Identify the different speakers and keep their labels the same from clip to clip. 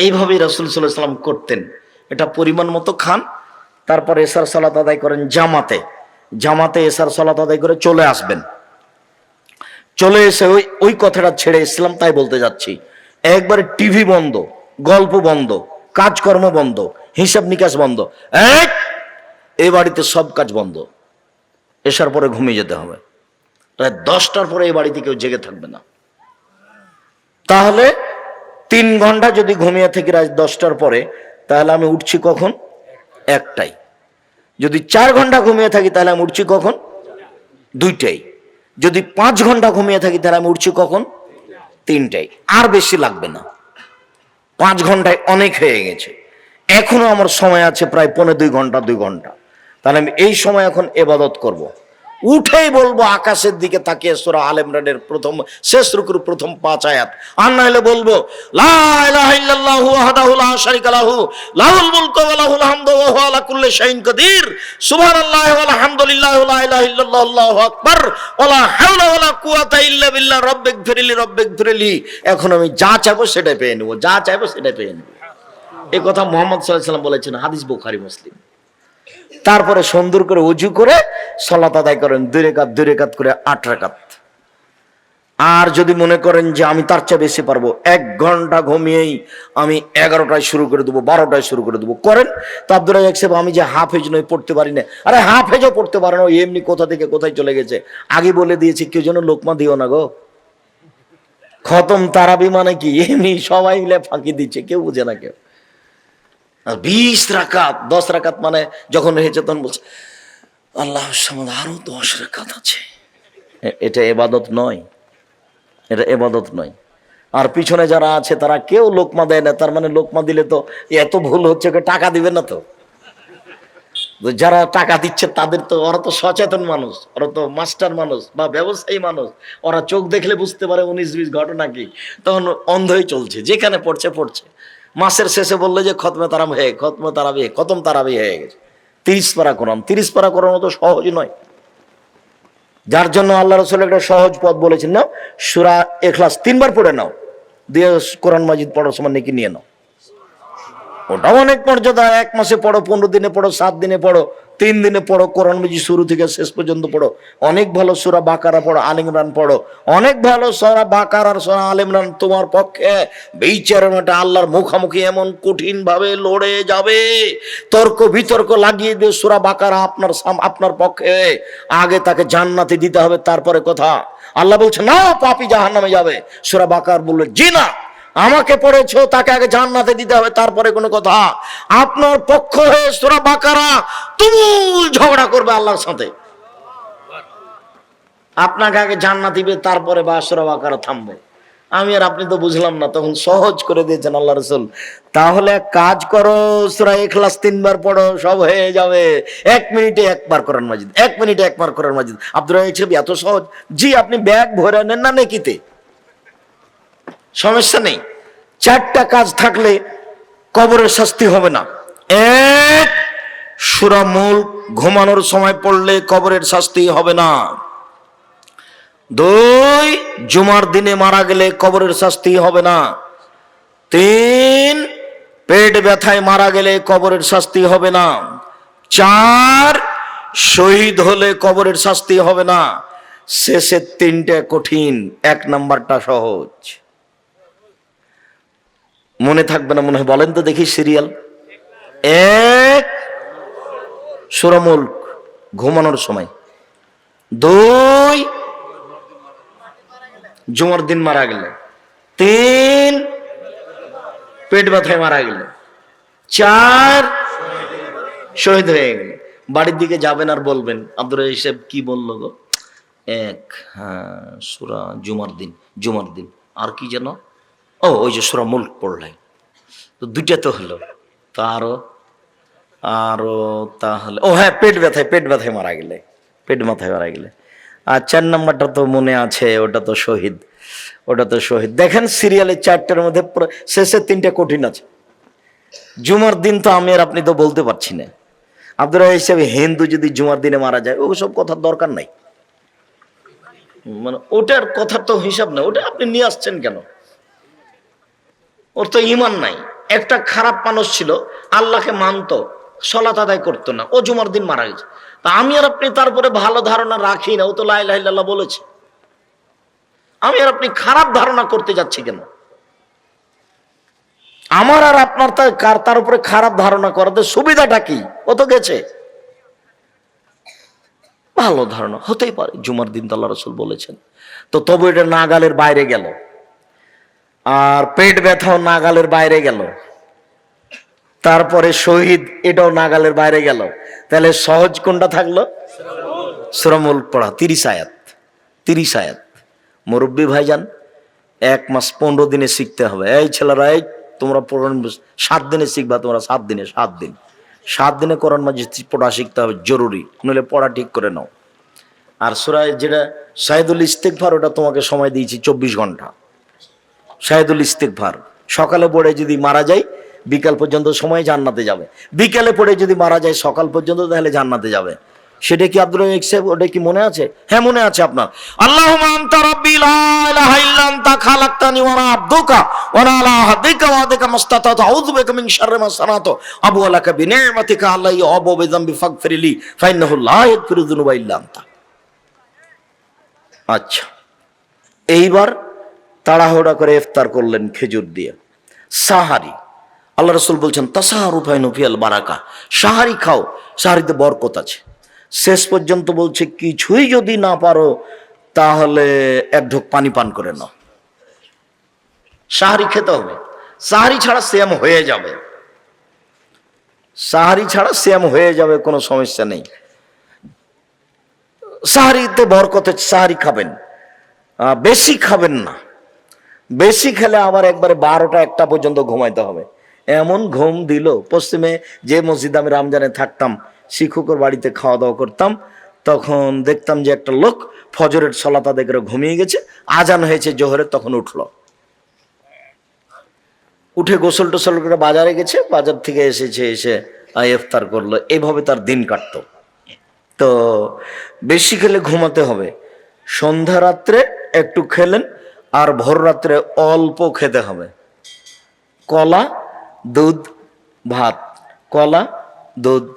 Speaker 1: এইভাবেই রাসূল সাল্লাল্লাহু আলাইহি ওয়াসাল্লাম করতেন। এটা পরিমাণ মতো খান, তারপর এশার সালাত আদায় করেন জামাতে। জামাতে এশার সালাত আদায় করে চলে আসবেন। চলে এসে ওই কথাটা ছেড়ে ইসলাম তাই বলতে যাচ্ছি, একবারে টিভি বন্ধ, গল্প বন্ধ, কাজকর্ম বন্ধ, হিসাব নিকাশ বন্ধ, এই বাড়িতে সব কাজ বন্ধ। এশার পরে ঘুমিয়ে যেতে হবে। প্রায় 10টার পরে এই বাড়িতে কেউ জেগে থাকবে না। তাহলে 3 ঘন্টা যদি ঘুমিয়ে থাকি রাত 10টার পরে, তাহলে আমি উঠছি কখন? 1টায়। যদি 4 ঘন্টা ঘুমিয়ে থাকি তাহলে আমি উঠছি কখন? 2টায়। যদি 5 ঘন্টা ঘুমিয়ে থাকি তাহলে আমি উঠছি কখন? 3টায়। আর বেশি লাগবে না, 5 ঘন্টায় অনেক হয়ে গেছে। এখনো আমার সময় আছে প্রায় 1.5 ঘন্টা, 2 ঘন্টা। তাহলে আমি এই সময় এখন ইবাদত করব। উঠেই বলবো আকাশের দিকে তাকিয়ে সূরা আলে ইমরানের শেষ রুকুর প্রথম 5 আয়াত, আর নাহলে বলবো লা ইলাহা ইল্লাল্লাহু ওয়াহদাহু লা শারীকা লাহু লাহুল মুলকু ওয়া লাহুল হামদু ওয়া হুয়া আলা কুল্লি শাইইন কাদির সুবহানাল্লাহি ওয়া আলহামদুলিল্লাহি ওয়া লা ইলাহা ইল্লাল্লাহু আল্লাহু আকবার ওয়া লা হাওলা ওয়া লা কুওয়াতা ইল্লা বিল্লাহ রব্বিগফিরলি। এখন আমি যা চাইবো সেটাই পেয়ে নেব, যা চাইবো সেটাই পেয়ে নেব। এই কথা মুহাম্মদ সাল্লাল্লাহু আলাইহি ওয়াসাল্লাম বলেছেন, হাদিস বুখারী মুসলিম। তারপরে সুন্দর করে ওযু করে সালাত আদায় করেন 2 রাকাত করে 8 রাকাত। আর যদি মনে করেন যে আমি তার চেয়ে বেশি পারবো, 1 ঘন্টা ঘুমিয়েই আমি 11টায় শুরু করে দেবো, 12টায় শুরু করে দেবো, করেন। তো আব্দুর রাজ্জাক সাহেব, আমি যে হাফেজ নই, পড়তে পারি না। আরে হাফেজও পড়তে পারে না, এমনি কোথা থেকে কোথায় চলে গেছে। আগে বলে দিয়েছি, কেউ যেন লোকমা দিও না গো। খতম তারাবি মানে কি, এমনি সবাই মিলে ফাঁকি দিচ্ছে, কেউ বুঝে না কেউ। 20 রাকাত, 10 রাকাত মানে যখন হয়েছে তখন বলছে আল্লাহর সামনে আরো 10 রাকাত আছে। এটা ইবাদত নয়, এটা ইবাদত নয়। আর পিছনে যারা আছে তারা কেউ লোকমা দেয় না, তার মানে লোকমা দিলে তো এত ভুল হচ্ছে, টাকা দিবে না তো। যারা টাকা দিচ্ছে তাদের তো, ওরা তো সচেতন মানুষ, ওরা তো মাস্টার মানুষ বা ব্যবসায়ী মানুষ, ওরা চোখ দেখলে বুঝতে পারে 19-20 ঘটনা কি, তখন অন্ধই চলছে, যেখানে পড়ছে পড়ছে। মাসের শেষে বললে যে খতম তারাবি হয়ে গেছে, 30 পারা কোরআন। 30 পারা কোরআন তো সহজ নয়, যার জন্য আল্লাহ রাসূল একটা সহজ পথ বলেছেন, না সূরা ইখলাস 3 বার পড়ে নাও, দিয়ে কোরআন মাজিদ পড়ার সময় নেকি নিয়ে নাও। ওটা অনেক মর্যাদা। 1 মাসে পড়ো, 15 দিনে পড়ো, 7 দিনে পড়ো, 3 দিনে পড়ো, কোরআন মাজিদ শুরু থেকে শেষ পর্যন্ত পড়ো। অনেক ভালো সূরা বাকারা পড়ো, আলে ইমরান পড়ো, অনেক ভালো সূরা বাকারা আর সূরা আলে ইমরান তোমার পক্ষে বিচারের মাঠে আল্লাহর মুখোমুখি এমন কঠিন ভাবে লড়ে যাবে, তর্ক বিতর্ক লাগিয়ে দিয়ে সূরা বাকারা আপনার পক্ষে আগে তাকে জান্নাতে দিতে হবে, তারপরে কথা। আল্লাহ বলছে না, পাপী জাহান্নামে যাবে। সূরা বাকার বলল জি না, আমাকে পড়েছো, তাকে আগে জান্নাতে দিতে হবে, তারপরে কোনো কথা। আপনার পক্ষ হয়ে সূরা বাকারা তুমুল ঝগড়া করবে আল্লাহর সাথে, আপনাকে আগে জান্নাত দিবে, তারপরে বা সূরা বাকারা থামবে। আমি আর আপনি তো বুঝলাম না, তখন সহজ করে দিয়েছেন আল্লাহ রাসূল। তাহলে এক কাজ করো, সূরা ইখলাস 3 বার পড়ো, সব হয়ে যাবে। 1 মিনিটে 1 বার কোরআন মাজিদ, 1 মিনিটে 1 বার কোরআন মাজিদ। আব্দুর রাজ্জাক সাহেব, এত সহজ? জি, আপনি ব্যাগ ভরে নেন না নেকিতে, সমস্যা নেই। 4টা কাজ থাকলে কবরের শাস্তি হবে না। 1, সূরা মুলক ঘুমানোর সময় পড়লে কবরের শাস্তি হবে না। 2, জুমার দিনে মারা গেলে কবরের শাস্তি হবে না। 3, পেট ব্যথায় মারা গেলে কবরের শাস্তি হবে না। 4, শহীদ হলে কবরের শাস্তি হবে না। শেষের 3টে কঠিন, 1 নাম্বারটা সহজ। মনে থাকবে না মনে হয়, বলেন তো দেখি সিরিয়াল। 1, সূরা মুলক ঘুমানোর সময়। 2, জুমার দিন মারা গেলে। 3, পেট ব্যথায় মারা গেলে। 4, শহীদ হয়ে গেলে। বাড়ির দিকে যাবেন আর বলবেন আব্দুর রাজ্জাক সাহেব কি বললো গো? 1, হ্যাঁ সূরা জুমার দিন, আর কি যেন, ওই যে সূরা মুলক পড়লে, তো 2টা তো হলো, তো আরো তাহলে হ্যাঁ, পেট ব্যথায় মারা গেলে, আর 4 নাম্বারটা তো মনে আছে, ওটা তো শহীদ। দেখেন সিরিয়ালের 4টার মধ্যে শেষের 3টে কঠিন আছে। জুমার দিন তো আমি আর আপনি তো বলতে পারছি না। আব্দুর রাজ্জাক সাহেব, হিন্দু যদি জুমার দিনে মারা যায়, ওসব কথার দরকার নাই, মানে ওটার কথা তো হিসাব নাই, ওটা আপনি নিয়ে আসছেন কেন? ওর তো ঈমান নাই। একটা খারাপ মানুষ ছিল, আল্লাহকে মানতো, সলাত আদায় করতো না, ও জুমার দিন মারা গেছে। তা আমি আর আপনি তারপরে ভালো ধারণা রাখি না, ও তো লা ইলাহা ইল্লাল্লাহ বলেছে, আমি আর আপনি খারাপ ধারণা করতে যাচ্ছি কেন? আমার আর আপনার তার উপরে খারাপ ধারণা করাতে সুবিধাটা কি? ও তো গেছে, ভালো ধারণা হতেই পারে, জুমার দিন তো আল্লাহ রাসূল বলেছেন। তো তবু এটা নাগালের বাইরে গেল, আর পেট ব্যথাও নাগালের বাইরে গেল, তারপরে শহীদ এটাও নাগালের বাইরে গেল। তাহলে সহজ কোনটা থাকলো? সূরা মুলক পড়া 30 আয়াত, 30 আয়াত। মুরব্বী ভাইজান 1 মাস 15 দিনে শিখতে হবে। এই ছেলেরা, এই তোমরা 7 দিনে শিখবা, তোমরা 7 দিনে, 7 দিনে কোরআন মাজিদ পড়া শিখতে হবে, জরুরি, নইলে পড়া ঠিক করে নাও। আর সূরা যেটা শাহিদুল ইস্তিগফার, ওটা তোমাকে সময় দিয়েছি 24 ঘন্টা। শাহিদুল ইস্তিগফার সকালে পড়ে যদি মারা যায় বিকাল পর্যন্ত সময় জান্নাতে যাবে, বিকালে পড়ে যদি মারা যায় সকাল পর্যন্ত, তাহলে জান্নাতে যাবে। সেটা কি আব্দুল রহিম সাহেব, ওটা কি মনে আছে? হ্যাঁ মনে আছে আপনার। আল্লাহুম্মা আনতা রাব্বি লা ইলাহা ইল্লা আনতা খালাকতানি ওয়া আনা আবদুকা ওয়া আনা আলা আহদিকা ওয়া ওয়া'দিকা মাসতাতাতু আউযু বিকা মিন শাররি মা সানাতু আবু লাকা বিনি'মাতিকা আলাইয়া ওয়া আবু বিযামবি ফাগফিরলি ফাইন্নাহু লা ইয়াগফিরু যুনুবা ইল্লা আনতা। আচ্ছা, এইবার তাড়াহুড়া করে ইফতার করলেন খেজুর দিয়ে। সাহারি, আল্লাহ রাসূল বলছেন তাসাহারু ফাইনু ফিয়াল বারাকা, সাহারি খাও, সাহারিতে বরকত আছে। শেষ পর্যন্ত বলছে কিছুই যদি না পারো তাহলে 1 ঢোক পানি পান করে নাও। সাহারি খেতে হবে, সাহারি ছাড়া সিয়াম হয়ে যাবে, সাহারি ছাড়া সিয়াম হয়ে যাবে, কোনো সমস্যা নেই। সাহারিতে বরকত, সাহারি খাবেন, বেশি খাবেন না, বেশি খেলে আবার একবারে 12টা 1টা পর্যন্ত ঘুমাইতে হবে। এমন ঘুম দিল, পশ্চিমে যে মসজিদে আমি রমজানে থাকতাম, শিক্ষকের বাড়িতে খাওয়া দাওয়া করতাম, তখন দেখতাম যে একটা লোক ফজরের সালাত আদায় করে ঘুমিয়ে গেছে, আজান হয়েছে জোহরের, তখন উঠলো, উঠে গোসল টোসল করে বাজারে গেছে, বাজার থেকে এসেছে, এসে ইফতার করলো, এইভাবে তার দিন কাটতো। তো বেশি খেলে ঘুমাতে হবে, সন্ধ্যা রাত্রে একটু খেলেন, আর ভোর রাত্রে অল্প খেতে হবে। কলা, দুধ, ভাত, কলা, দুধ,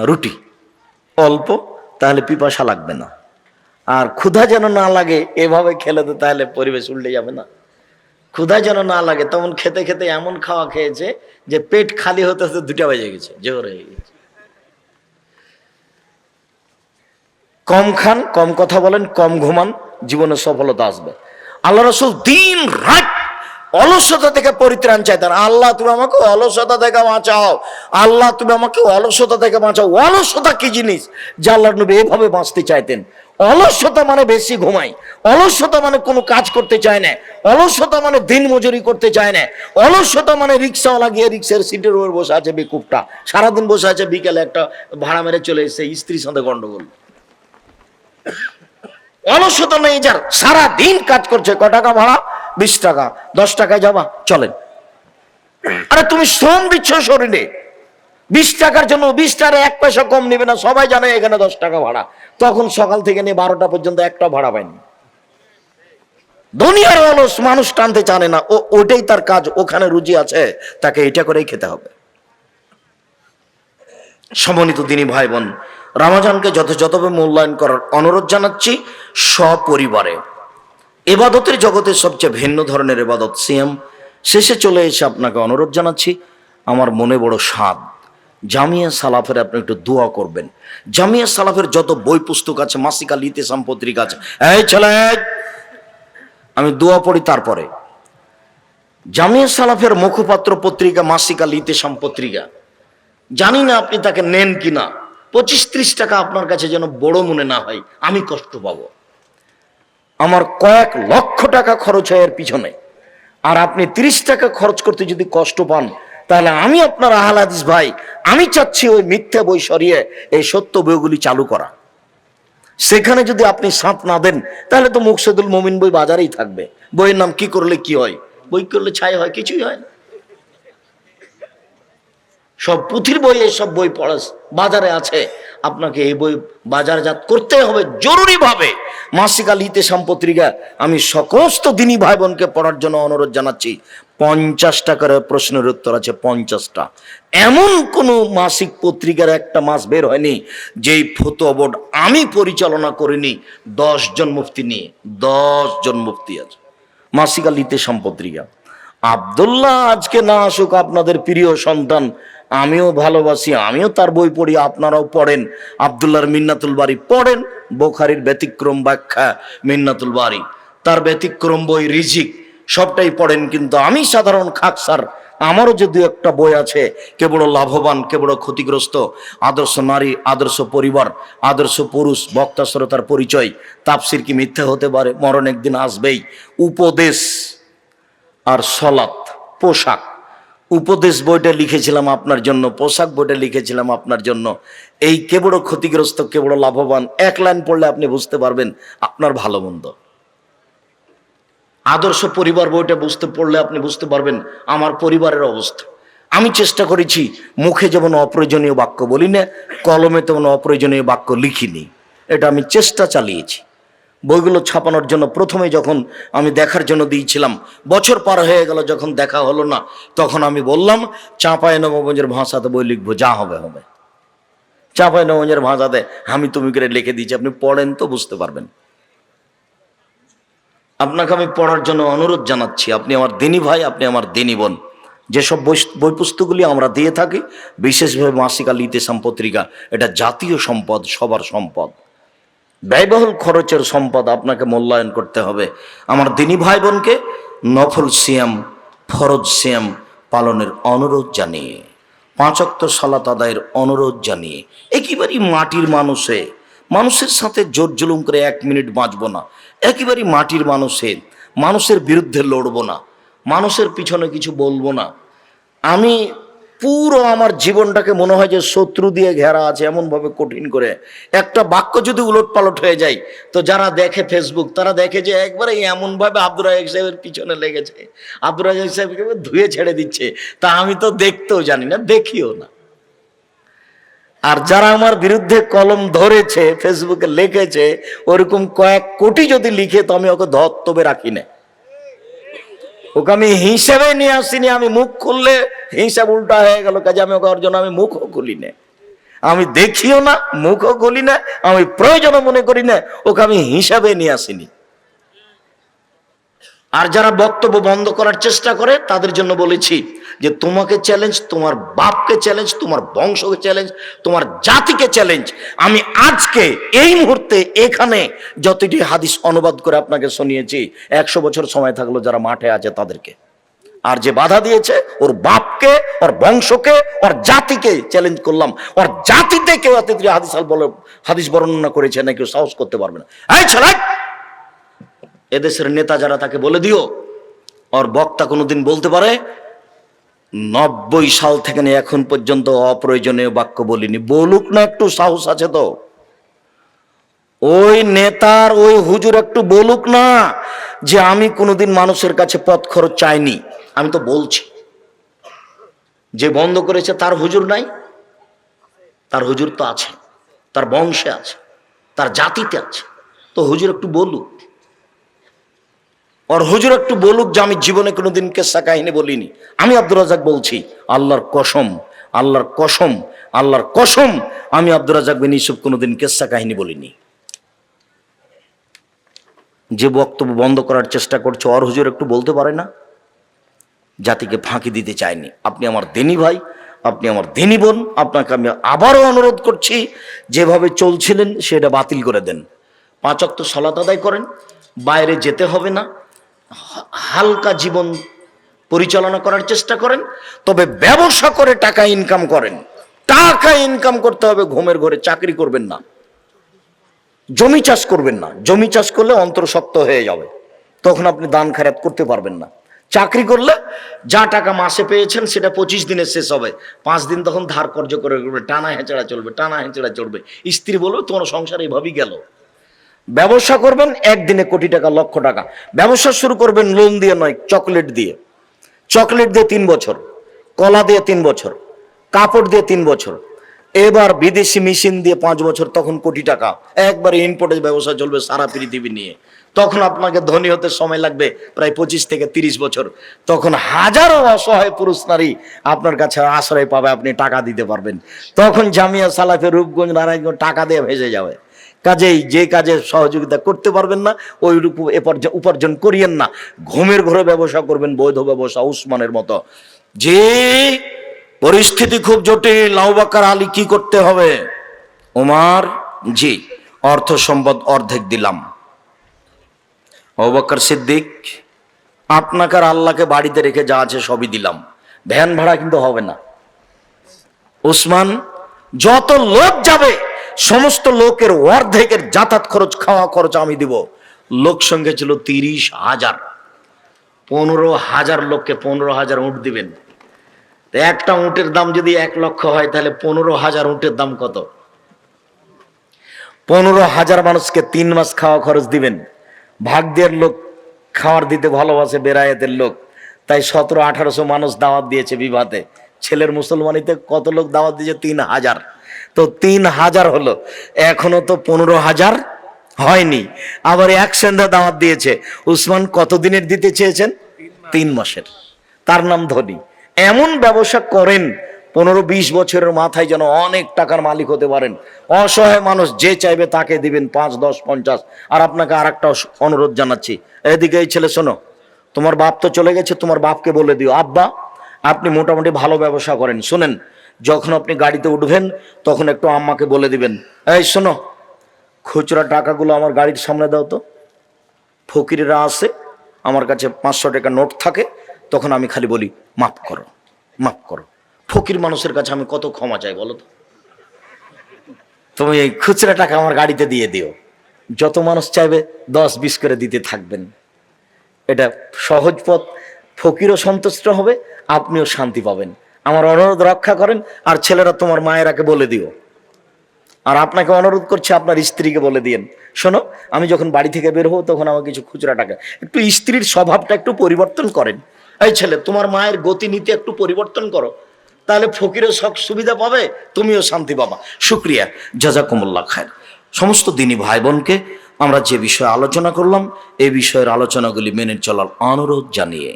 Speaker 1: রুটি, অল্প, তাহলে পিপাসা লাগবে না। আর ক্ষুধা যেন না লাগে, এভাবে খেলে তো তাহলে পরিবেশ উল্টে যাবে না। ক্ষুধা যেন না লাগে, তখন খেতে খেতে এমন খাওয়া খেয়েছে যে পেট খালি হতে হতে 2টা বেজে গেছে, জোর হয়ে গেছে। কম খান, কম কথা বলেন, কম ঘুমান, জীবনে সফলতা আসবে। আল্লাহ রাসূল দিন রাত অলসতা থেকে পরিত্রাণ চাইতেন। আল্লাহ তুমি আমাকে অলসতা থেকে বাঁচাও, আল্লাহ তুমি আমাকে অলসতা থেকে বাঁচাও। অলসতা কি জিনিস, যে আল্লাহর নবী এভাবে বাঁচতে চাইতেন। অলসতা মানে বেশি ঘুমাই, অলসতা মানে কোনো কাজ করতে চায় না, অলসতা মানে দিন মজুরি করতে চায় না, অলসতা মানে রিক্সাওয়ালা গিয়ে রিক্সার সিটের উপর বসে আছে, বেকুবটা সারাদিন বসে আছে, বিকেলে একটা ভাড়া মেরে চলে এসেছে, স্ত্রীর সাথে গন্ডগোল। অলসতা নেই যার, সারা দিন কাজ করছে, ক টাকা ভাড়া? 20 টাকা, 10 টাকায় যাবা, চলেন। আরে তুমি শ্রম দিচ্ছ শরীরে, 20 টাকার জন্য 20 টাকার 1 পয়সা কম নেবে না, সবাই জানে এখানে 10 টাকা ভাড়া। তখন সকাল থেকে নিয়ে 12টা পর্যন্ত একটা ভাড়া পায়নি। দুনিয়ার অলস মানুষ টানতে জানে না, ওটাই তার কাজ, ওখানে রুজি আছে, তাকে এটা করেই খেতে হবে। সম্মানিত দিনী ভাই বোন, রমজানকে যথাযথভাবে মূল্যায়ন করার অনুরোধ জানাচ্ছি সপরিবারে। ইবাদতের জগতের সবচেয়ে ভিন্ন ধরনের ইবাদত সিয়াম। শেষে চলে এসে আপনাকে অনুরোধ জানাচ্ছি, আমার মনে বড় স্বাদ, জামিয়া সালাফের আপনি একটু দোয়া করবেন। জামিয়া সালাফের যত বই পুস্তক আছে, মাসিকা ইতিসাম পত্রিকা আছে, এই ছেলে আমি দোয়া পড়ি তারপরে। জামিয়া সালাফের মুখপাত্র পত্রিকা মাসিকা ইতিসাম পত্রিকা, জানি না আপনি তাকে নেন কিনা, 25-30 টাকা আপনার কাছে যেন বড় মনে না হয়, আমি কষ্ট পাবো। আমার কয়েক লক্ষ টাকা খরচ হয় এর পিছনে, আর আপনি 30 টাকা খরচ করতে যদি কষ্ট পান, তাহলে আমি আপনার আহলে হাদিস ভাই, আমি চাচ্ছি ওই মিথ্যা বই সরিয়ে এই সত্য বইগুলি চালু করা। সেখানে যদি আপনি সাথ না দেন, তাহলে তো মুকসেদুল মুমিন বই বাজারেই থাকবে। বইয়ের নাম কি করলে কি হয়, বই করলে ছাই হয়, কিছুই হয় না। সব পুঁথির বই, এইসব বই পড়া বাজারে আছে, আপনাকে এই বই বাজারজাত করতে হবে জরুরি ভাবে। মাসিক আল ইতিসাম পত্রিকা আমি সমস্ত দিনী ভাই বোনকে পড়ার জন্য অনুরোধ জানাচ্ছি। 50টা করে প্রশ্নের উত্তর আছে, 50টা। এমন কোন মাসিক পত্রিকার একটা মাস বের হয়নি যেই ফতোয়া বোর্ড আমি পরিচালনা করিনি। 10 জন মুফতি নিয়ে, 10 জন মুফতি আছে মাসিক আল ইতেশাম পত্রিকা। আব্দুল্লাহ আজকে না আসুক, আপনাদের প্রিয় সন্তান, আমিও ভালোবাসি, আমিও তার বই পড়ি, আপনারাও পড়েন। আব্দুল্লাহর মিন্নাতুল বাড়ি পড়েন, বুখারীর ব্যতিক্রম ব্যাখ্যা মিন্নাতুল বাড়ি, তার ব্যতিক্রম বই রিজিক, সবটাই পড়েন। কিন্তু আমি সাধারণ খাকসার, আমারও যে দু একটা বই আছে, কে বড় লাভবান, কে বড় ক্ষতিগ্রস্ত, আদর্শ নারী, আদর্শ পরিবার, আদর্শ পুরুষ, বক্তা শ্রোতার পরিচয়, তাফসির কি মিথ্যা হতে পারে, মরণ একদিন আসবেই, উপদেশ আর সলাত, পোশাক। উপদেশ বইটা লিখেছিলাম আপনার জন্য, পোশাক বইটা লিখেছিলাম আপনার জন্য। এই কে বড় ক্ষতিগ্রস্ত, কে বড় লাভবান, এক লাইন পড়লে আপনি বুঝতে পারবেন আপনার ভালো মন্দ। আদর্শ পরিবার বইটা পড়লে আপনি বুঝতে পারবেন আমার পরিবারের অবস্থা। আমি চেষ্টা করেছি, মুখে যেমন অপ্রয়োজনীয় বাক্য বলি না, কলমে তেমন অপ্রয়োজনীয় বাক্য লিখিনি। এটা আমি চেষ্টা চালিয়েছি। বইগুলো ছাপানোর জন্য প্রথমে যখন আমি দেখার জন্য দিয়েছিলাম, বছর পার হয়ে গেল, যখন দেখা হলো না, তখন আমি বললাম চাঁপাইনবাবগঞ্জের ভাষাতে বই লিখবো, যা হবে হবে। চাঁপাইনবাবগঞ্জের ভাষাতে আমি তুমি করে লিখে দিয়েছি, আপনি পড়েন তো বুঝতে পারবেন। আপনাকে আমি পড়ার জন্য অনুরোধ জানাচ্ছি, আপনি আমার দিনী ভাই, আপনি আমার দিনী বোন। যেসব বই পুস্তকগুলি আমরা দিয়ে থাকি, বিশেষভাবে মাসিক আল ইতেশাম পত্রিকা, এটা জাতীয় সম্পদ, সবার সম্পদ, ব্যয়বহুল খরচের সম্পদ, আপনাকে মূল্যায়ন করতে হবে। আমার দিনী ভাই বোনকে নফল সিয়াম, ফরজ সিয়াম পালনের অনুরোধ জানিয়ে, 5 ওয়াক্ত সালাত আদায়ের অনুরোধ জানিয়ে, একেবারেই মাটির মানুষের সাথে জোর জুলুম করে 1 মিনিট বাঁচবো না। একেবারেই মাটির মানুষের বিরুদ্ধে লড়বো না, মানুষের পিছনে কিছু বলবো না। আমি পুরো আমার জীবনটাকে মনে হয় যে শত্রু দিয়ে ঘেরা আছে, এমনভাবে কঠিন করে। একটা বাক্য যদি উলট পালট হয়ে যায়, তো যারা দেখে ফেসবুক, তারা দেখে যে একবারে এমনভাবে আব্দুর রাজ্জাক সাহেবের পিছনে লেগেছে, আব্দুর রাজ্জাক সাহেবকে ধুয়ে ছেড়ে দিচ্ছে। তা আমি তো দেখতেও জানি না, দেখিও না। আর যারা আমার বিরুদ্ধে কলম ধরেছে, ফেসবুকে লিখেছে, ওরকম কয়েক কোটি যদি লিখে, তো আমি ওকে ধর্তব্যে রাখি না, ওকে আমি হিসাবে নিয়ে আসিনি। আমি মুখ খুললে হিসাব উল্টা হয়ে গেল, কাজে আমি ওকে, ওর জন্য আমি মুখও খুলি না, আমি দেখিও না, মুখও খুলি না, আমি প্রয়োজন মনে করি না, ওকে আমি হিসাবে নিয়ে আসিনি। আর যারা বক্তব্য বন্ধ করার চেষ্টা করে, তাদের জন্য বলেছি যে তোমাকে চ্যালেঞ্জ, তোমার বাপকে চ্যালেঞ্জ, তোমার বংশকে চ্যালেঞ্জ, তোমার জাতিকে চ্যালেঞ্জ। আমি আজকে এই মুহূর্তে এখানে যতটি হাদিস অনুবাদ করে আপনাকে শুনিয়েছি, 100 বছর সময় থাকলো যারা মাঠে আছে তাদেরকে। আর যে বাধা দিয়েছে, ওর বাপকে, ওর বংশকে, ওর জাতিকে চ্যালেঞ্জ করলাম। ওর জাতিতে কেউ হাদিস বর্ণনা করেছে না, কেউ সাহস করতে পারবে না। এই ছেলে, এদেশের নেতা যারা, তাকে বলে দিও, ওর বক্তা কোনোদিন বলতে পারে 90 সাল থেকে এখন পর্যন্ত অপ্রয়োজনীয় বাক্য বলিনি, বলুক না, একটু সাহস আছে তো। ওই নেতার, ওই হুজুর একটু বলুক না যে আমি কোনোদিন মানুষের কাছে পথ খরচ চাইনি। আমি তো বলছি, যে বন্ধ করেছে তার হুজুর নাই? তার হুজুর তো আছে, তার বংশে আছে, তার জাতিতে আছে। তো হুজুর একটু বলুক, ওর হুজুর একটু বলুক যে আমি জীবনে কোনোদিন কেসা কাহিনী বলিনি। আমি আব্দুর রাজ্জাক বলছি, আল্লাহর কসম, আল্লাহর কসম, আল্লাহর কসম, আমি আব্দুর রাজ্জাক বিন ইউসুফ কোনোদিন কেসা কাহিনী বলিনি। যে বক্তব্য বন্ধ করার চেষ্টা করছে, ওর হুজুর একটু বলতে পারে না? জাতিকে ফাঁকি দিতে চায়নি। আপনি আমার দিনী ভাই, আপনি আমার দিনী বোন, আপনাকে আমি আবারও অনুরোধ করছি, যেভাবে চলছিলেন সেটা বাতিল করে দেন। 5 ওয়াক্ত সালাত আদায় করেন, বাইরে যেতে হবে না, হালকা জীবন পরিচালনা করার চেষ্টা করেন। তবে ব্যবসা করে টাকা ইনকাম করেন, টাকা ইনকাম করতে হবে। ঘুমের ঘরে চাকরি করবেন না, জমি চাষ করবেন না। জমি চাষ করলে অন্তর শক্ত হয়ে যাবে, তখন আপনি দান খয়রাত করতে পারবেন না। চাকরি করলে যা টাকা মাসে পেয়েছেন সেটা 25 দিনে শেষ হবে, 5 দিন তখন ধার কর্য করে টানা হেঁচড়া চলবে, টানা হেঁচড়া চলবে। স্ত্রী বলবে তোমার সংসার এইভাবেই গেল। ব্যবসা করবেন, একদিনে কোটি টাকা, লক্ষ টাকা। ব্যবসা শুরু করবেন লোন দিয়ে নয়, চকলেট দিয়ে। চকলেট দিয়ে 3 বছর, কলা দিয়ে 3 বছর, কাপড় দিয়ে 3 বছর, এবার বিদেশি মেশিন দিয়ে 5 বছর, তখন কোটি টাকা। একবারে ইম্পোর্টের ব্যবসা চলবে সারা পৃথিবী নিয়ে। তখন আপনাকে ধনী হতে সময় লাগবে প্রায় 25 থেকে 30 বছর। তখন হাজারো অসহায় পুরুষ নারী আপনার কাছে আশ্রয় পাবে, আপনি টাকা দিতে পারবেন। তখন জামিয়া সালাফের রূপগঞ্জ নারায়ণগঞ্জ টাকা দিয়ে ভেসে যাবে। কাজেই যে কাজে সহযোগিতা করতে পারবেন না ওই রূপ উপার্জন করিয়েন না। ঘুমের ঘরে ব্যবসা করবেন, বৈধ ব্যবসা, উসমানের মতো। যে পরিস্থিতি খুব জটিল, আবু বকর আলী কি করতে হবে? ওমর, জি অর্থ সম্পদ অর্ধেক দিলাম। আবু বকর সিদ্দিক, আপনাকে আর আল্লাহকে বাড়িতে রেখে যা আছে সবই দিলাম, ভ্যান ভাড়া কিন্তু হবে না। উসমান, যত লোক যাবে সমস্ত লোকের অর্ধেকের যাতায়াত খরচ, খাওয়া খরচ আমি দিব। লোক সংখ্যা ছিল 30,000। 15,000 লোককে 15,000 উট দিবেন। একটা উটের দাম যদি 1 লক্ষ হয় তাহলে 15,000 উটের দাম কত? 15,000 মানুষকে 3 মাস খাওয়া খরচ দিবেন। ভাগ্যের লোক খাওয়ার দিতে ভালোবাসে, বেরায়েতের লোক, তাই 1700-1800 মানুষ দাওয়াত দিয়েছে বিবাহে। ছেলের মুসলমানিতে কত লোক দাওয়াত দিয়েছে? 3,000। তো 3,000 হলো, এখনো তো 15,000 হয়নি। আবার এক সন্ধ্যা দাওয়াত দিয়েছে। উসমান কত দিনের দিতে চেয়েছেন? 3 মাসের। তার নাম ধনী। এমন ব্যবসা করেন 15-20 বছরের মাথায় যেন অনেক টাকার মালিক হতে পারেন। অসহায় মানুষ যে চাইবে তাকে দিবেন 5, 10, 50। আর আপনাকে আর একটা অনুরোধ জানাচ্ছি, এদিকে এই ছেলে শোনো, তোমার বাপ তো চলে গেছে, তোমার বাপকে বলে দিও, আব্বা আপনি মোটামুটি ভালো ব্যবসা করেন, শুনেন যখন আপনি গাড়িতে উঠবেন তখন একটু আম্মাকে বলে দিবেন, এই শোনো খুচরা টাকাগুলো আমার গাড়ির সামনে দাও তো। ফকিরেরা আসে, আমার কাছে 500 টাকা নোট থাকে, তখন আমি খালি বলি মাফ করো, মাফ করো। ফকির মানুষের কাছে আমি কত ক্ষমা চাই বলো তো? তুমি এই খুচরা টাকা আমার গাড়িতে দিয়ে দিও। যত মানুষ চাইবে 10-20 করে দিতে থাকবেন। এটা সহজ পথ, ফকিরও সন্তুষ্ট হবে, আপনিও শান্তি পাবেন। আমার অনুরোধ রক্ষা করেন। আর ছেলেরা তোমার মায়েরাকে বলে দিও। আর আপনাকে অনুরোধ করছে আপনার স্ত্রীকে বলে দিয়েন, শোনো আমি যখন বাড়ি থেকে বের হবো তখন আমার কিছু খুচরা টাকা, একটু স্ত্রীর স্বভাবটা একটু পরিবর্তন করেন। এই ছেলে, তোমার মায়ের গতিনীতি একটু পরিবর্তন করো, তাহলে ফকিরও সুবিধা পাবে, তুমিও শান্তি পাবা। শুক্রিয়া, জাযাকুমুল্লাহ খায়র। সমস্ত দিনী ভাই বোনকে আমরা যে বিষয়ে আলোচনা করলাম এই বিষয়ের আলোচনাগুলি মেনে চলার অনুরোধ জানিয়ে,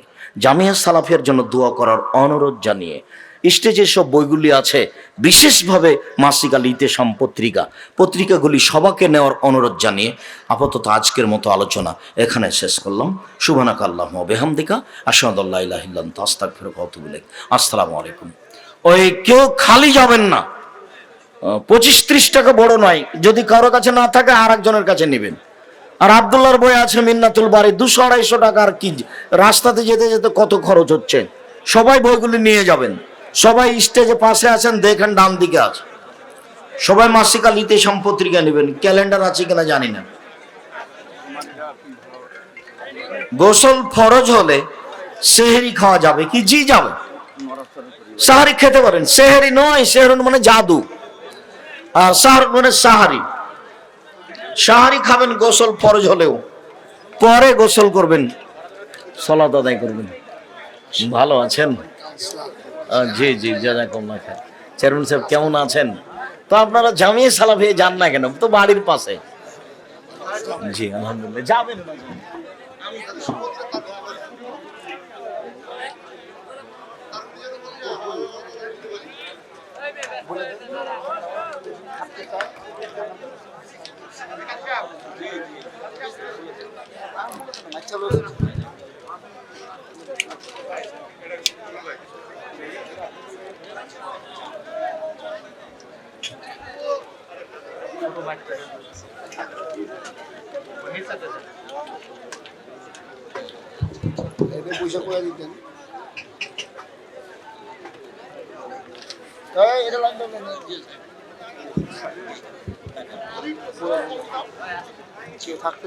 Speaker 1: জামিয়া সালাফিয়ার জন্য দোয়া করার অনুরোধ জানিয়ে, স্টেজে সব বইগুলি আছে, বিশেষভাবে মাসিক আল ইতেসাম পত্রিকাগুলি সবাকে নেওয়ার অনুরোধ জানিয়ে আপাতত আজকের মতো আলোচনা এখানে শেষ করলাম। সুবহানাকা আল্লাহুম্মা ওয়া বিহামদিকা আশহাদু আল্লা ইলাহা ইল্লা আনতা আস্তাগফিরুকা ওয়া আতুবু ইলাইক। আসসালামু আলাইকুম। ওই কেউ খালি যাবেন না, 25-30 টাকা বড় নয়, যদি কারো কাছে না থাকে আর একজনের কাছে নেবেন। আর আব্দুল্লাহর বই আছে মিন্নাতুল বারী, 200-250 টাকা। আর কি রাস্তাতে যেতে যেতে কত খরচ হচ্ছে। সবাই বইগুলি নিয়ে যাবেন। সবাই স্টেজে পাশে আছেন, দেখেন ডান দিকে আছে। সবাই মাসিক আল ইতেসাম পত্রিকা নেবেন। ক্যালেন্ডার আছে কিনা জানি না। গোসল ফরজ হলে সেহরি খাওয়া যাবে কি? জি যাবে। সাহারি খেতে পারেন। সেহরি নয়, সেহরি মানে জাদু, আর সাহার মানে সাহারি। সাহারি খাবেন গোসল ফরজ হলেও, পরে গোসল করবেন, সালাত আদায় করবেন। ভালো আছেন? জি জি, জাযাকুমুল্লাহ খায়র। চেয়ারম্যান সাহেব কেমন আছেন? তো আপনারা জামিয়া সালাফিয়া যান না কেন? তো বাড়ির পাশে। জি আলহামদুলিল্লাহ, যাবেন না।
Speaker 2: পয়সা করে দিতেন। এটা লাগবে থাকতে